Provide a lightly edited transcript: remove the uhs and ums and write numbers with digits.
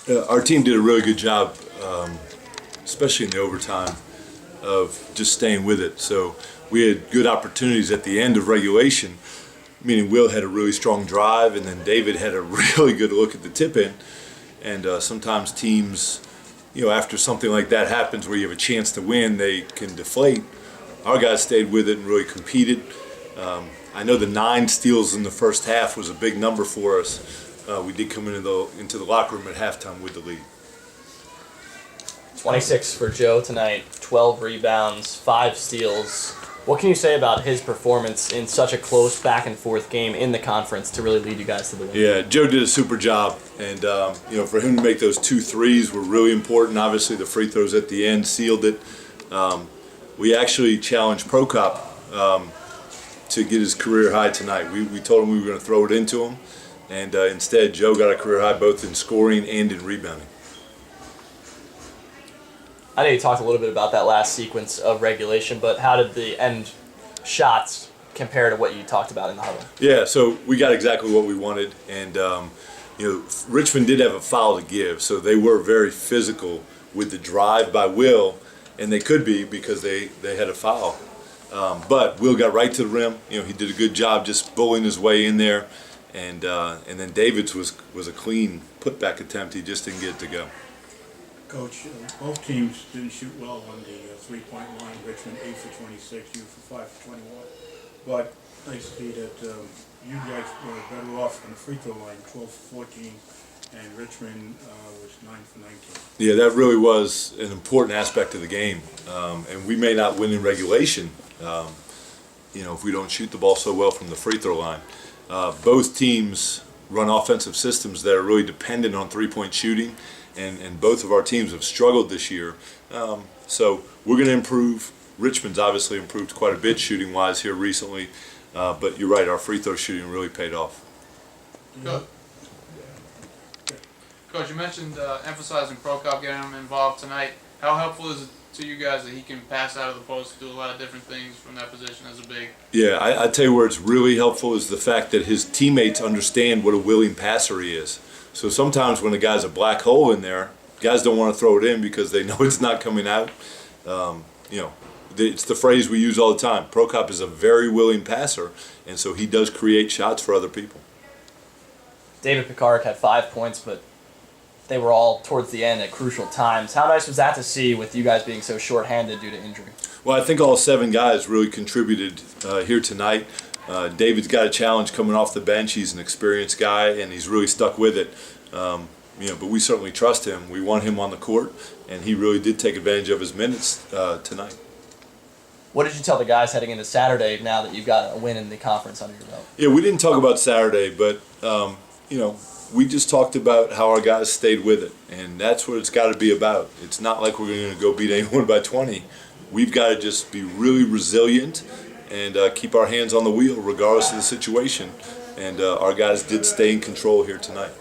Our team did a really good job, especially in the overtime, of just staying with it. So we had good opportunities at the end of regulation, meaning Will had a really strong drive, and then David had a really good look at the tip-in. And sometimes teams, after something like that happens where you have a chance to win, they can deflate. Our guys stayed with it and really competed. I know the 9 steals in the first half was a big number for us. We did come into the locker room at halftime with the lead. 26 for Joe tonight, 12 rebounds, 5 steals. What can you say about his performance in such a close back-and-forth game in the conference to really lead you guys to the win? Yeah, Joe did a super job, and for him to make those 2 threes were really important. Obviously, the free throws at the end sealed it. We actually challenged Prokop to get his career high tonight. We told him we were going to throw it into him, and instead Joe got a career high both in scoring and in rebounding. I know you talked a little bit about that last sequence of regulation, but how did the end shots compare to what you talked about in the huddle? Yeah, so we got exactly what we wanted, and Richmond did have a foul to give, so they were very physical with the drive by Will, and they could be because they had a foul. But Will got right to the rim. He did a good job just bullying his way in there, and then David's was a clean putback attempt. He just didn't get it to go. Coach, both teams didn't shoot well on the three-point line. Richmond 8 for 26, you for 5 for 21. But I see that you guys were better off on the free throw line, 12 for 14, and Richmond was 9 for 19. Yeah, that really was an important aspect of the game. And we may not win in regulation, if we don't shoot the ball so well from the free throw line. Both teams run offensive systems that are really dependent on three-point shooting. And both of our teams have struggled this year. So we're going to improve. Richmond's obviously improved quite a bit shooting-wise here recently. But you're right, our free throw shooting really paid off. Coach, you mentioned emphasizing Prokop, getting him involved tonight. How helpful is it to you guys that he can pass out of the post, do a lot of different things from that position as a big? Yeah, I tell you where it's really helpful is the fact that his teammates understand what a willing passer he is. So sometimes when a guy's a black hole in there, guys don't want to throw it in because they know it's not coming out. It's the phrase we use all the time. Prokop is a very willing passer, and so he does create shots for other people. David Pekarik had 5 points, but they were all towards the end at crucial times. How nice was that to see with you guys being so shorthanded due to injury? Well, I think all 7 guys really contributed here tonight. David's got a challenge coming off the bench. He's an experienced guy, and he's really stuck with it. But we certainly trust him. We want him on the court, and he really did take advantage of his minutes tonight. What did you tell the guys heading into Saturday now that you've got a win in the conference under your belt? Yeah, we didn't talk about Saturday, but, we just talked about how our guys stayed with it, and that's what it's got to be about. It's not like we're going to go beat anyone by 20. We've got to just be really resilient and keep our hands on the wheel regardless of the situation. And our guys did stay in control here tonight.